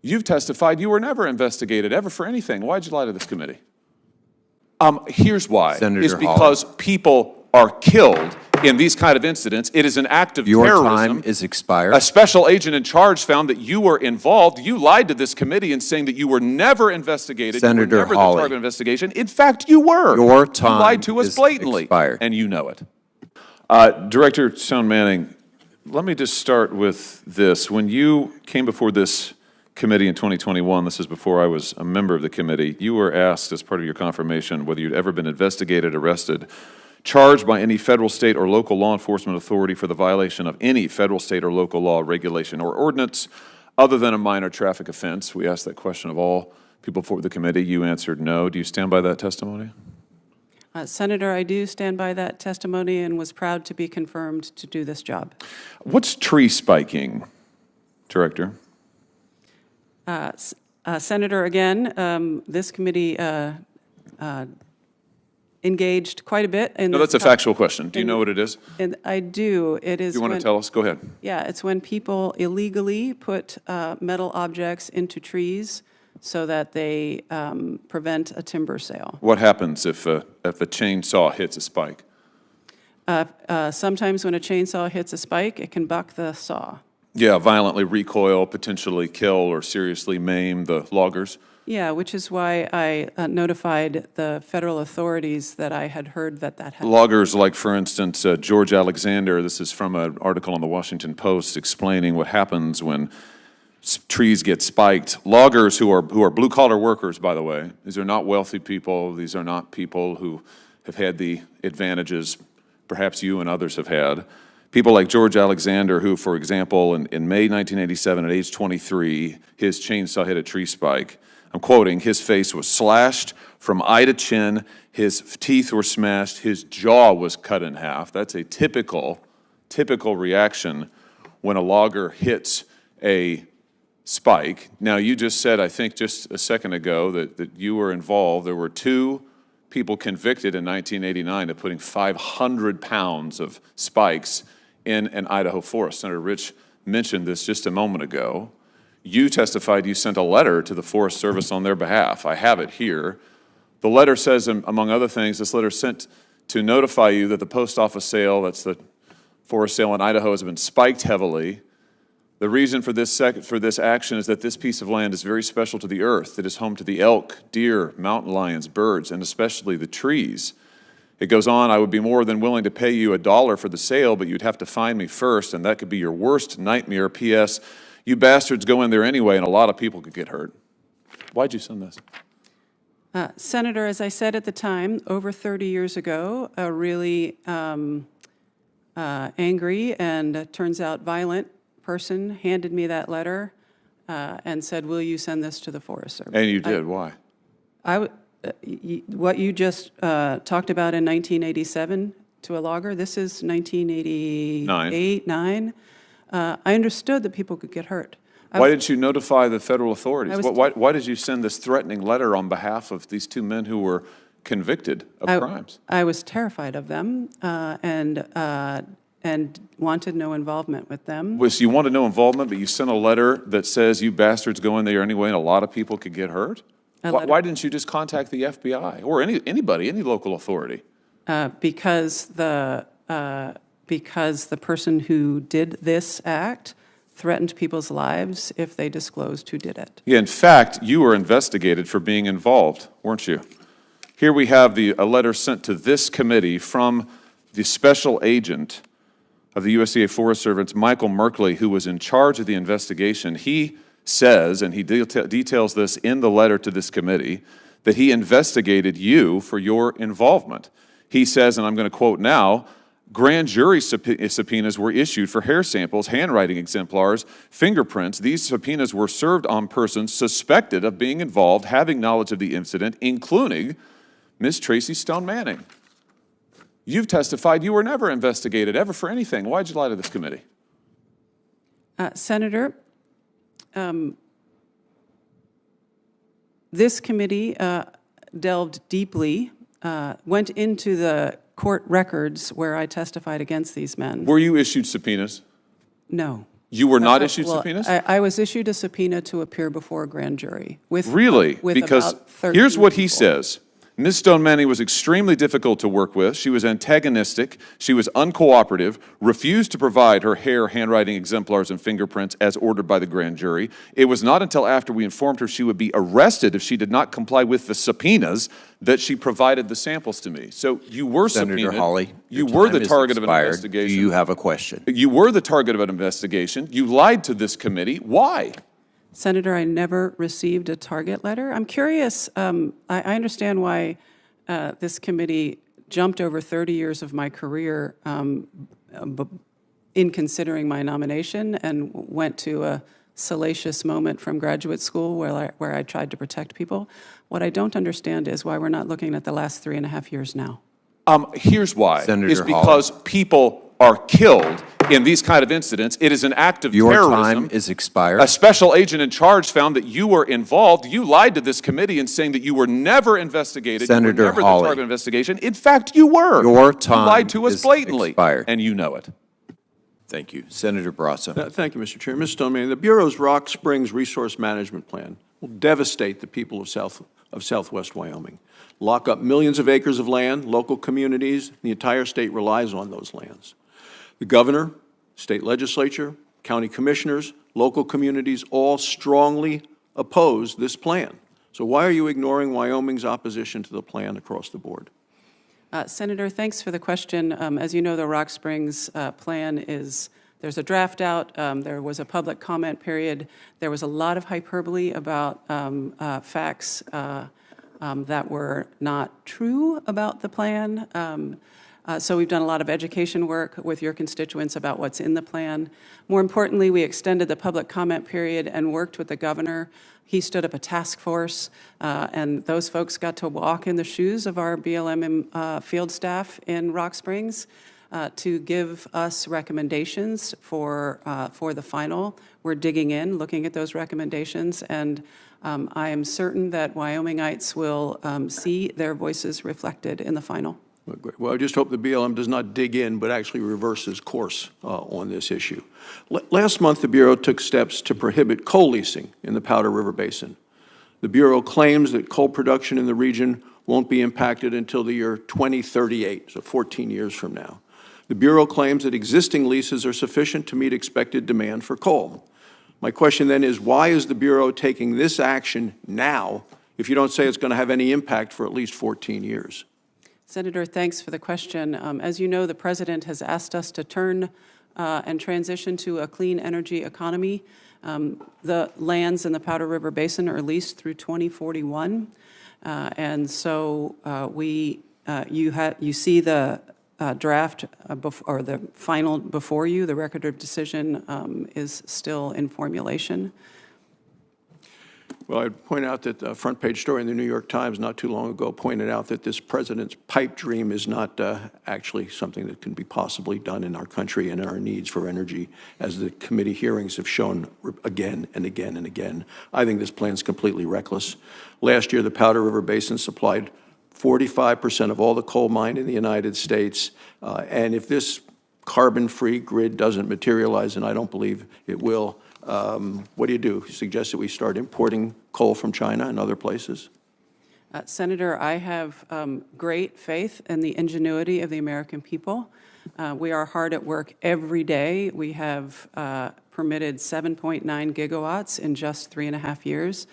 You've testified you were never investigated, ever for anything. Why'd you lie to this committee? Here's why. Senator It's because people are killed in these kind of incidents. It is an act of terrorism. Your time is expired. A special agent in charge found that you were involved. You lied to this committee in saying that you were never investigated. Senator you were never Hawley. the target of investigation. In fact, you were. Your time you lied to us is blatantly, expired. and you know it. Director Stone Manning, let me just start with this. When you came before this committee in 2021, this is before I was a member of the committee, you were asked as part of your confirmation whether you'd ever been investigated, arrested, charged by any federal, state, or local law enforcement authority for the violation of any federal, state, or local law, regulation, or ordinance other than a minor traffic offense. We asked that question of all people before the committee. You answered no. Do you stand by that testimony? Senator, I do stand by that testimony and was proud to be confirmed to do this job. What's tree spiking, Director? Senator, again, this committee engaged quite a bit. No, that's a factual question. Do you know what it is? And I do. It is. Do you want to tell us? Go ahead. Yeah, it's when people illegally put metal objects into trees so that they prevent a timber sale. What happens if a chainsaw hits a spike? Sometimes when a chainsaw hits a spike, it can buck the saw. Yeah, violently recoil, potentially kill or seriously maim the loggers. Yeah, which is why I notified the federal authorities that I had heard that had. Loggers like, for instance, George Alexander, this is from an article on the Washington Post explaining what happens when trees get spiked. Loggers who are blue-collar workers, by the way. These are not wealthy people. These are not people who have had the advantages perhaps you and others have had. People like George Alexander, who, for example, in May 1987, at age 23, his chainsaw hit a tree spike. I'm quoting, his face was slashed from eye to chin, his teeth were smashed, his jaw was cut in half. That's a typical reaction when a logger hits a spike. Now, you just said, I think just a second ago, that you were involved. There were 2 people convicted in 1989 of putting 500 pounds of spikes in an Idaho forest. Senator Rich mentioned this just a moment ago. You testified you sent a letter to the Forest Service on their behalf. I have it here. The letter says, among other things, this letter sent to notify you that the post office sale, that's the forest sale in Idaho, has been spiked heavily. The reason for this action is that this piece of land is very special to the earth. It is home to the elk, deer, mountain lions, birds, and especially the trees. It goes on, I would be more than willing to pay you $1 for the sale, but you'd have to find me first, and that could be your worst nightmare. P.S. You bastards go in there anyway, and a lot of people could get hurt. Why'd you send this? Senator, as I said at the time, over 30 years ago, a really angry and turns out violent person handed me that letter and said, will you send this to the Forest Service? And you did. Why? What you just talked about in 1987 to a logger, this is 1988, 9. I understood that people could get hurt. Why didn't you notify the federal authorities? Why did you send this threatening letter on behalf of these 2 men who were convicted of crimes? I was terrified of them and wanted no involvement with them. So you wanted no involvement, but you sent a letter that says you bastards go in there anyway and a lot of people could get hurt? Why didn't you just contact the FBI or anybody, any local authority? Because the person who did this act threatened people's lives if they disclosed who did it. Yeah, in fact, you were investigated for being involved, weren't you? Here we have a letter sent to this committee from the special agent of the USDA Forest Service, Michael Merkley, who was in charge of the investigation. He says, and he details this in the letter to this committee, that he investigated you for your involvement. He says, and I'm going to quote now, grand jury subpoenas were issued for hair samples, handwriting exemplars, fingerprints. These subpoenas were served on persons suspected of being involved, having knowledge of the incident, including Ms. Tracy Stone Manning. You've testified you were never investigated, ever for anything. Why'd you lie to this committee? Senator, this committee delved deeply, went into the court records where I testified against these men. Were you issued subpoenas? No. You were not issued subpoenas? I was issued a subpoena to appear before a grand jury with Really? with Because about 13 here's what he people. says. Ms. Stone Manning was extremely difficult to work with. She was antagonistic. She was uncooperative, refused to provide her hair, handwriting exemplars, and fingerprints as ordered by the grand jury. It was not until after we informed her she would be arrested if she did not comply with the subpoenas that she provided the samples to me. So you were subpoenaed. Senator Hawley, You your were time the is target of an expired. investigation. Do you have a question? You were the target of an investigation. You lied to this committee. Why? Senator, I never received a target letter. I'm curious, I understand why this committee jumped over 30 years of my career in considering my nomination and went to a salacious moment from graduate school where I tried to protect people. What I don't understand is why we're not looking at the last 3.5 years now. Here's why. Senator It's because people are killed in these kind of incidents. It is an act of Your terrorism. time is expired. A special agent in charge found that you were involved. You lied to this committee in saying that you were never investigated. You Senator were never Hawley. the target of investigation. In fact, you were. Your time You lied to us is blatantly. expired. And you know it. Thank you. Senator Brasso. Thank you, Mr. Chair. Ms. Stoneman, the Bureau's Rock Springs Resource Management Plan will devastate the people of Southwest Wyoming, lock up millions of acres of land, local communities, the entire state relies on those lands. The governor, state legislature, county commissioners, local communities all strongly oppose this plan. So why are you ignoring Wyoming's opposition to the plan across the board? Senator, thanks for the question. As you know, the Rock Springs plan is, there's a draft out. There was a public comment period. There was a lot of hyperbole about facts that were not true about the plan. So we've done a lot of education work with your constituents about what's in the plan. More importantly, we extended the public comment period and worked with the governor. He stood up a task force, and those folks got to walk in the shoes of our BLM field staff in Rock Springs to give us recommendations for the final. We're digging in, looking at those recommendations, and I am certain that Wyomingites will see their voices reflected in the final. Well, I just hope the BLM does not dig in, but actually reverses course on this issue. Last month, the Bureau took steps to prohibit coal leasing in the Powder River Basin. The Bureau claims that coal production in the region won't be impacted until the year 2038, so 14 years from now. The Bureau claims that existing leases are sufficient to meet expected demand for coal. My question then is, why is the Bureau taking this action now if you don't say it's going to have any impact for at least 14 years? Senator, thanks for the question. As you know, the President has asked us to turn and transition to a clean energy economy. The lands in the Powder River Basin are leased through 2041. And so you see the draft or the final before you. The record of decision is still in formulation. Well, I'd point out that the front page story in the New York Times not too long ago pointed out that this president's pipe dream is not actually something that can be possibly done in our country and our needs for energy, as the committee hearings have shown again and again and again. I think this plan is completely reckless. Last year, the Powder River Basin supplied 45% of all the coal mined in the United States, and if this carbon-free grid doesn't materialize, and I don't believe it will, what do? You suggest that we start importing coal from China and other places? Senator, I have great faith in the ingenuity of the American people. We are hard at work every day. We have permitted 7.9 gigawatts in just 3.5 years.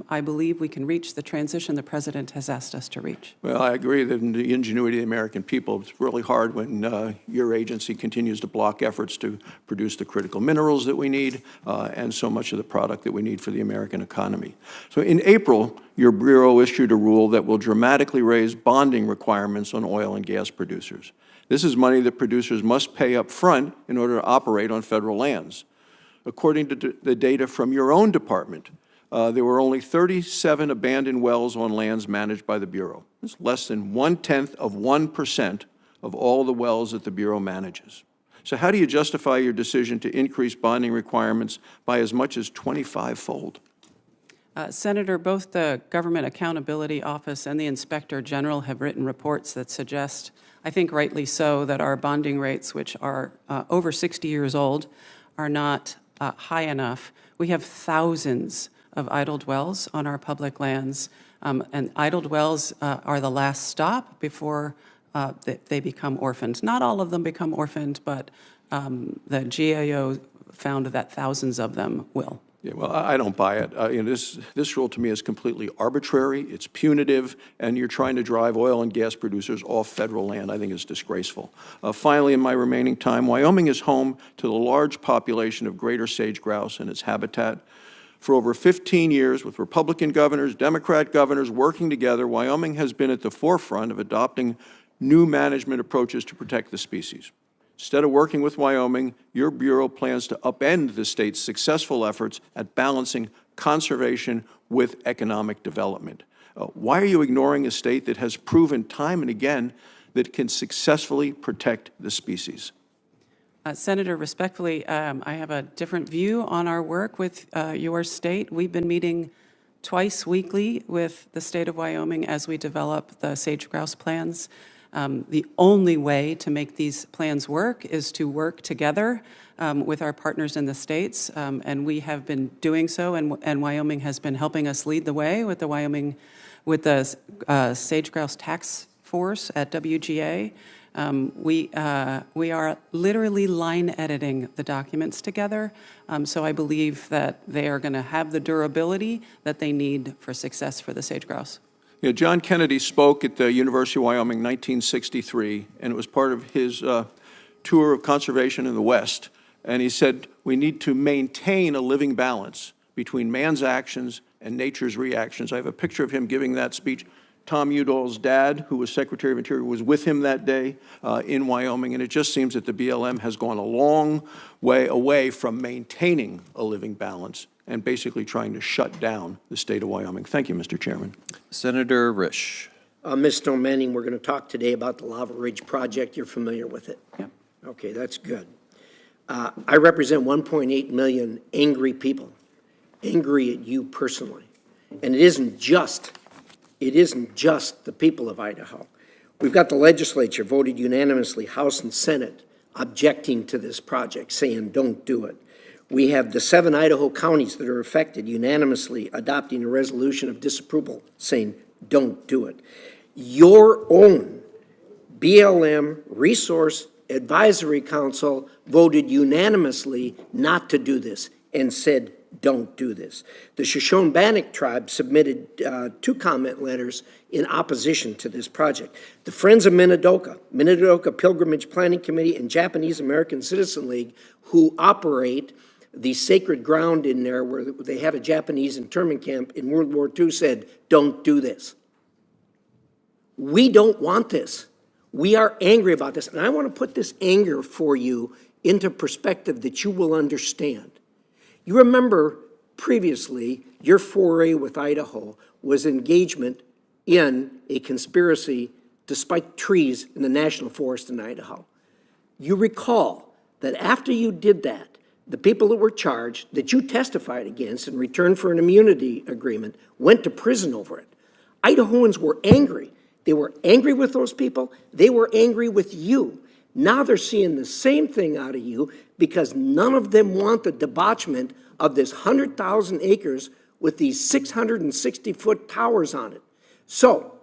I believe we can reach the transition the President has asked us to reach. Well, I agree that the ingenuity of the American people, it's really hard when your agency continues to block efforts to produce the critical minerals that we need and so much of the product that we need for the American economy. So in April, your Bureau issued a rule that will dramatically raise bonding requirements on oil and gas producers. This is money that producers must pay up front in order to operate on federal lands. According to the data from your own department, there were only 37 abandoned wells on lands managed by the Bureau. It's less than 0.1% of all the wells that the Bureau manages. So how do you justify your decision to increase bonding requirements by as much as 25-fold? Senator, both the Government Accountability Office and the Inspector General have written reports that suggest, I think rightly so, that our bonding rates, which are over 60 years old, are not high enough. We have thousands of idled wells on our public lands, and idled wells are the last stop before they become orphaned. Not all of them become orphaned, but the GAO found that thousands of them will. Yeah, well, I don't buy it. This rule to me is completely arbitrary, it's punitive, and you're trying to drive oil and gas producers off federal land. I think it's disgraceful. Finally, in my remaining time, Wyoming is home to the large population of greater sage grouse and its habitat. For over 15 years, with Republican governors, Democrat governors working together, Wyoming has been at the forefront of adopting new management approaches to protect the species. Instead of working with Wyoming, your Bureau plans to upend the state's successful efforts at balancing conservation with economic development. Why are you ignoring a state that has proven time and again that it can successfully protect the species? Senator, respectfully, I have a different view on our work with your state. We've been meeting twice weekly with the state of Wyoming as we develop the sage grouse plans. The only way to make these plans work is to work together with our partners in the states, and we have been doing so, and Wyoming has been helping us lead the way with the sage grouse task force at WGA. We are literally line editing the documents together, so I believe that they are going to have the durability that they need for success for the sage grouse. You know, John Kennedy spoke at the University of Wyoming in 1963, and it was part of his tour of conservation in the West. And he said, we need to maintain a living balance between man's actions and nature's reactions. I have a picture of him giving that speech. Tom Udall's dad, who was Secretary of Interior, was with him that day in Wyoming, and it just seems that the BLM has gone a long way away from maintaining a living balance and basically trying to shut down the state of Wyoming. Thank you, Mr. Chairman. Senator Risch. Ms. Stone Manning, we're going to talk today about the Lava Ridge Project. You're familiar with it? Yep. Okay, that's good. I represent 1.8 million angry people, angry at you personally. And it isn't just the people of Idaho. We've got the legislature voted unanimously, House and Senate, objecting to this project, saying don't do it. We have the 7 Idaho counties that are affected unanimously adopting a resolution of disapproval, saying don't do it. Your own BLM Resource Advisory Council voted unanimously not to do this and said don't do this. The Shoshone-Bannock tribe submitted 2 comment letters in opposition to this project. The Friends of Minidoka Pilgrimage Planning Committee, and Japanese American Citizen League, who operate the sacred ground in there where they had a Japanese internment camp in World War II, said, don't do this. We don't want this. We are angry about this. And I want to put this anger for you into perspective that you will understand. You remember previously your foray with Idaho was engagement in a conspiracy to spike trees in the national forest in Idaho. You recall that after you did that, the people that were charged, that you testified against in return for an immunity agreement, went to prison over it. Idahoans were angry. They were angry with those people. They were angry with you. Now they're seeing the same thing out of you because none of them want the debauchement of this 100,000 acres with these 660-foot towers on it. So,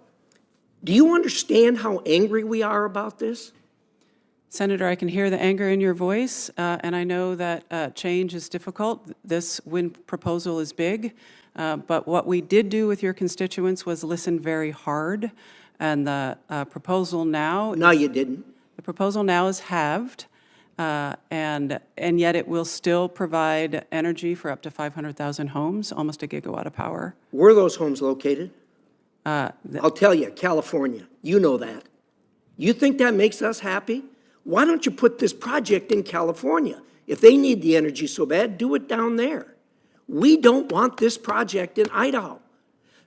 do you understand how angry we are about this? Senator, I can hear the anger in your voice, and I know that change is difficult. This wind proposal is big, but what we did do with your constituents was listen very hard, and the proposal now... No, you didn't. The proposal now is halved, and yet it will still provide energy for up to 500,000 homes, almost a gigawatt of power. Where are those homes located? I'll tell you, California. You know that. You think that makes us happy? Why don't you put this project in California? If they need the energy so bad, do it down there. We don't want this project in Idaho.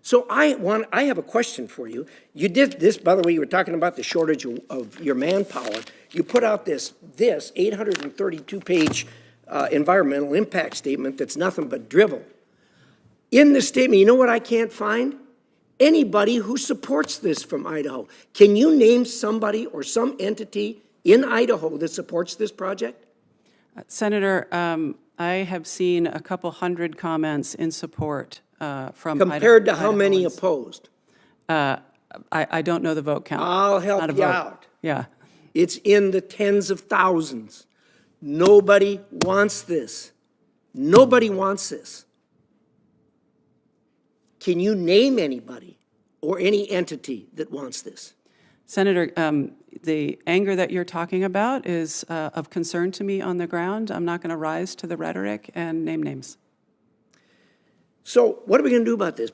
So I have a question for you. You did this, by the way, you were talking about the shortage of your manpower. You put out this 832-page environmental impact statement that's nothing but drivel. In the statement, you know what I can't find? Anybody who supports this from Idaho. Can you name somebody or some entity in Idaho that supports this project? Senator, I have seen a couple hundred comments in support from Compared to how many Idahoans. opposed? I don't know the vote count. I'll help Not a you vote. out. Yeah. It's in the tens of thousands. Nobody wants this. Nobody wants this. Can you name anybody or any entity that wants this? Senator, the anger that you're talking about is of concern to me on the ground. I'm not going to rise to the rhetoric and name names. So what are we going to do about this?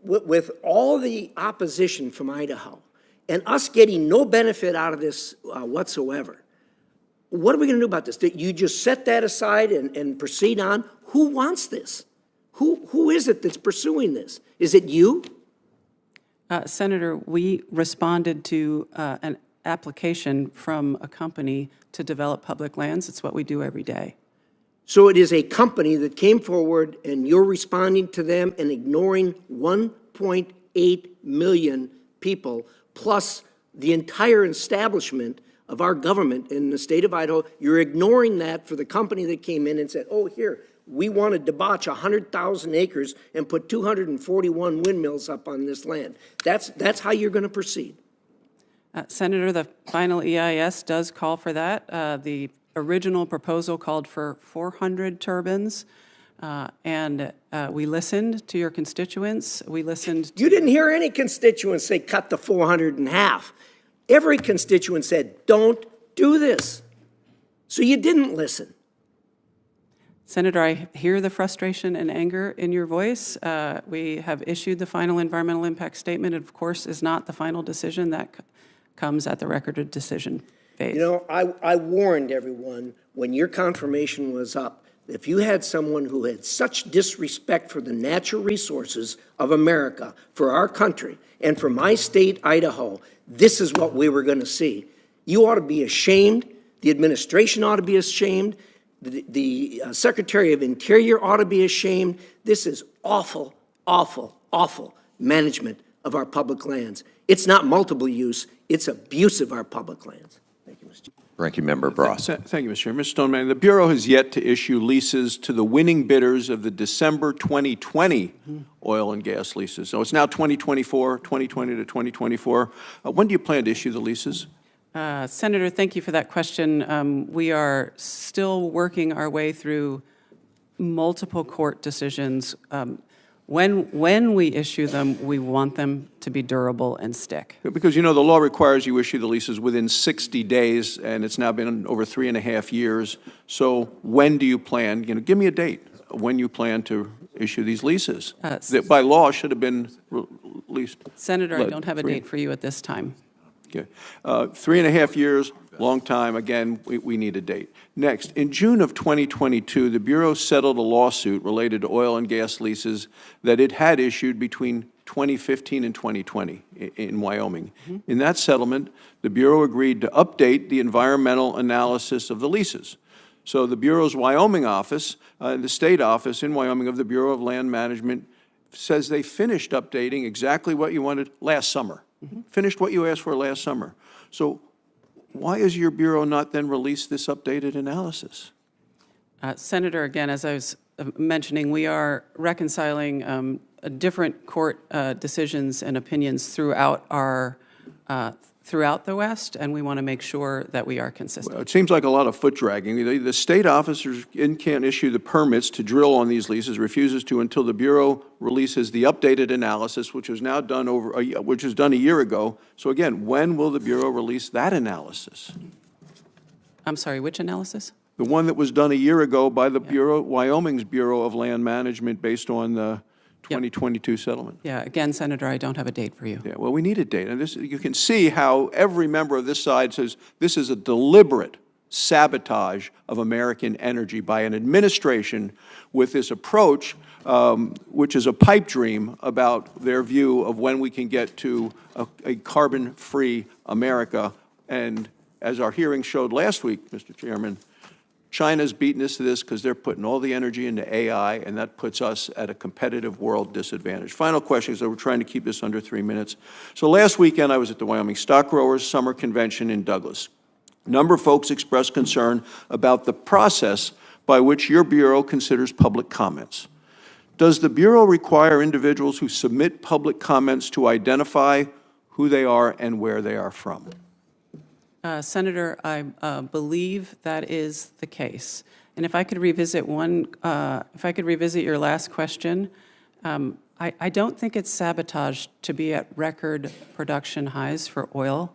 With all the opposition from Idaho and us getting no benefit out of this whatsoever, what are we going to do about this? That you just set that aside and proceed on? Who wants this? Who is it that's pursuing this? Is it you? Senator, we responded to an application from a company to develop public lands. It's what we do every day. So it is a company that came forward and you're responding to them and ignoring 1.8 million people plus the entire establishment of our government in the state of Idaho. You're ignoring that for the company that came in and said, oh, here, we want to debauch 100,000 acres and put 241 windmills up on this land. That's how you're going to proceed. Senator, the final EIS does call for that. The original proposal called for 400 turbines, and we listened to your constituents. We listened. You didn't hear any constituents say cut the 400 in half. Every constituent said, don't do this. So you didn't listen. Senator, I hear the frustration and anger in your voice. We have issued the final environmental impact statement. It, of course, is not the final decision. That comes at the record of decision phase. You know, I warned everyone when your confirmation was up, if you had someone who had such disrespect for the natural resources of America, for our country, and for my state, Idaho, this is what we were going to see. You ought to be ashamed. The administration ought to be ashamed. The Secretary of Interior ought to be ashamed. This is awful, awful, awful management of our public lands. It's not multiple use, it's abuse of our public lands. Thank you, Mr. Chairman. Ranking Member Bross. Thank you, Mr. Chairman. Mr. Stoneman, the Bureau has yet to issue leases to the winning bidders of the December 2020 oil and gas leases. So it's now 2024, 2020 to 2024. When do you plan to issue the leases? Senator, thank you for that question. We are still working our way through multiple court decisions. When we issue them, we want them to be durable and stick. Because, you know, the law requires you issue the leases within 60 days, and it's now been over 3.5 years. So when do you plan, give me a date, when you plan to issue these leases that by law should have been released? Senator, I don't have a date for you at this time. Okay. 3.5 years, long time. Again, we need a date. Next, in June of 2022, the Bureau settled a lawsuit related to oil and gas leases that it had issued between 2015 and 2020 in Wyoming. In that settlement, the Bureau agreed to update the environmental analysis of the leases. So the Bureau's Wyoming office, the state office in Wyoming of the Bureau of Land Management, says they finished updating exactly what you wanted last summer. Finished what you asked for last summer. So why is your Bureau not then released this updated analysis? Senator, again, as I was mentioning, we are reconciling different court decisions and opinions throughout the West, and we want to make sure that we are consistent. Well, it seems like a lot of foot dragging. The state officers can't issue the permits to drill on these leases, refuses to until the Bureau releases the updated analysis, which was now done which was done a year ago. So again, when will the Bureau release that analysis? I'm sorry, which analysis? The one that was done a year ago by the Bureau, Wyoming's Bureau of Land Management, based on the 2022 settlement. Yeah, again, Senator, I don't have a date for you. Yeah, well, we need a date. And you can see how every member of this side says this is a deliberate sabotage of American energy by an administration with this approach, which is a pipe dream about their view of when we can get to a carbon-free America. And as our hearing showed last week, Mr. Chairman, China's beaten us to this because they're putting all the energy into AI, and that puts us at a competitive world disadvantage. Final question, because we're trying to keep this under 3 minutes. So last weekend, I was at the Wyoming Stock Growers Summer Convention in Douglas. A number of folks expressed concern about the process by which your Bureau considers public comments. Does the Bureau require individuals who submit public comments to identify who they are and where they are from? Senator, I believe that is the case. And if I could revisit your last question, I don't think it's sabotage to be at record production highs for oil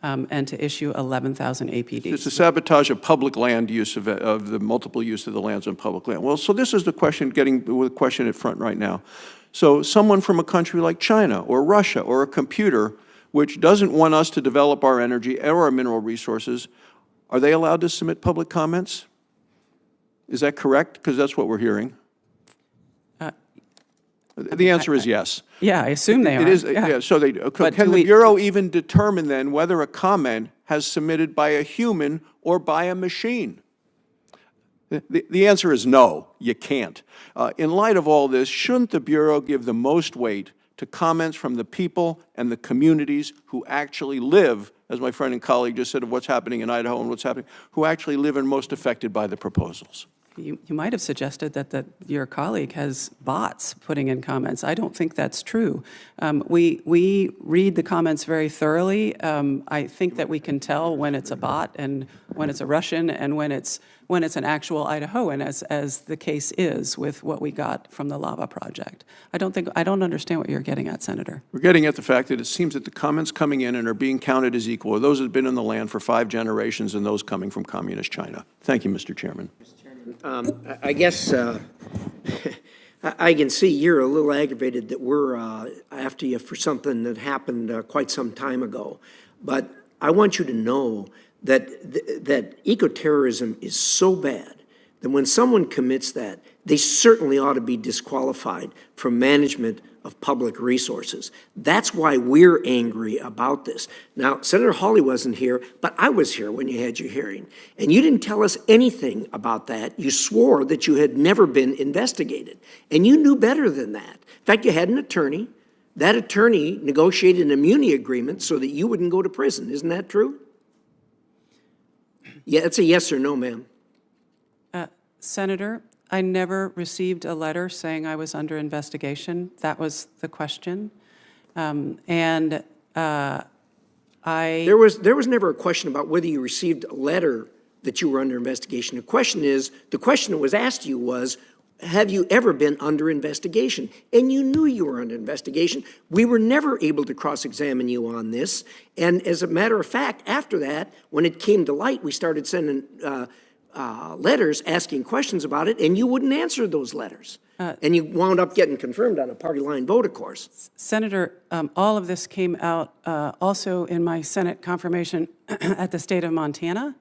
and to issue 11,000 APDs. It's a sabotage of public land use of the multiple use of the lands on public land. Well, so this is the question, getting with the question at front right now. So someone from a country like China or Russia or a computer which doesn't want us to develop our energy or our mineral resources, are they allowed to submit public comments? Is that correct? Because that's what we're hearing. The answer is yes. Yeah, I assume they are. It is, yeah. So they, can the Bureau even determine then whether a comment has submitted by a human or by a machine? The answer is no, you can't. In light of all this, shouldn't the Bureau give the most weight to comments from the people and the communities who actually live, as my friend and colleague just said, of what's happening in Idaho and what's happening, who actually live and most affected by the proposals? You might have suggested that your colleague has bots putting in comments. I don't think that's true. We read the comments very thoroughly. I think that we can tell when it's a bot and when it's a Russian and when it's an actual Idahoan, as the case is with what we got from the lava project. I don't understand what you're getting at, Senator. We're getting at the fact that it seems that the comments coming in and are being counted as equal are those that have been in the land for 5 generations and those coming from communist China. Thank you, Mr. Chairman. I guess I can see you're a little aggravated that we're after you for something that happened quite some time ago. But I want you to know that ecoterrorism is so bad that when someone commits that, they certainly ought to be disqualified from management of public resources. That's why we're angry about this. Now, Senator Hawley wasn't here, but I was here when you had your hearing. And you didn't tell us anything about that. You swore that you had never been investigated. And you knew better than that. In fact, you had an attorney. That attorney negotiated an immunity agreement so that you wouldn't go to prison. Isn't that true? Yeah, it's a yes or no, ma'am. Senator, I never received a letter saying I was under investigation. That was the question. There was never a question about whether you received a letter that you were under investigation. The question that was asked to you was, have you ever been under investigation? And you knew you were under investigation. We were never able to cross-examine you on this. And as a matter of fact, after that, when it came to light, we started sending letters asking questions about it, and you wouldn't answer those letters. And you wound up getting confirmed on a party line vote, of course. Senator, all of this came out also in my Senate confirmation at the state of Montana,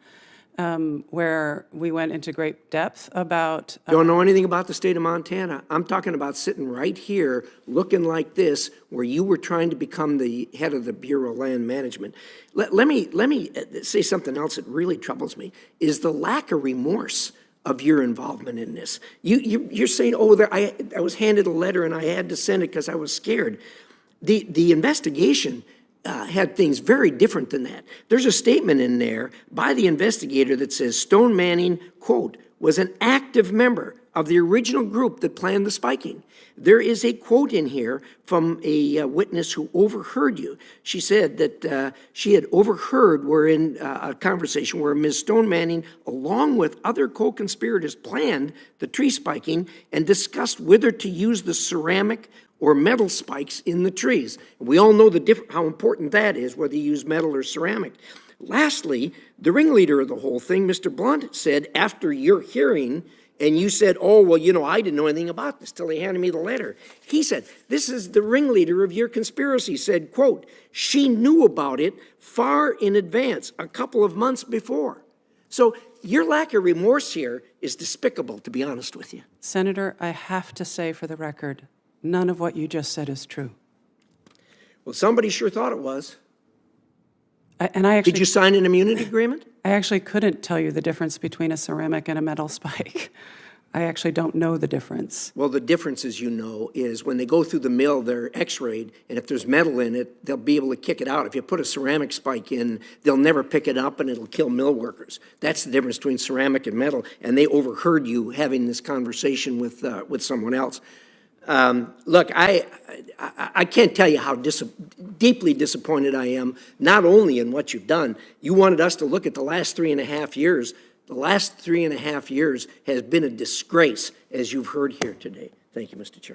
where we went into great depth about... Don't know anything about the state of Montana. I'm talking about sitting right here looking like this, where you were trying to become the head of the Bureau of Land Management. Let me say something else that really troubles me, is the lack of remorse of your involvement in this. You're saying, oh, I was handed a letter and I had to send it because I was scared. The investigation had things very different than that. There's a statement in there by the investigator that says Stone Manning, quote, was an active member of the original group that planned the spiking. There is a quote in here from a witness who overheard you. She said that she had overheard, we're in a conversation where Ms. Stone Manning, along with other co-conspirators, planned the tree spiking and discussed whether to use the ceramic or metal spikes in the trees. We all know how important that is, whether you use metal or ceramic. Lastly, the ringleader of the whole thing, Mr. Blunt, said after your hearing, and you said, oh, well, you know, I didn't know anything about this till he handed me the letter. He said, this is the ringleader of your conspiracy, said, quote, she knew about it far in advance, a couple of months before. So your lack of remorse here is despicable, to be honest with you. Senator, I have to say for the record, none of what you just said is true. Well, somebody sure thought it was. Did you sign an immunity agreement? I actually couldn't tell you the difference between a ceramic and a metal spike. I actually don't know the difference. Well, the difference, as you know, is when they go through the mill, they're x-rayed, and if there's metal in it, they'll be able to kick it out. If you put a ceramic spike in, they'll never pick it up, and it'll kill mill workers. That's the difference between ceramic and metal, and they overheard you having this conversation with someone else. Look, I can't tell you how deeply disappointed I am, not only in what you've done. You wanted us to look at the last 3.5 years. The last 3.5 years has been a disgrace, as you've heard here today. Thank you, Mr. Chair.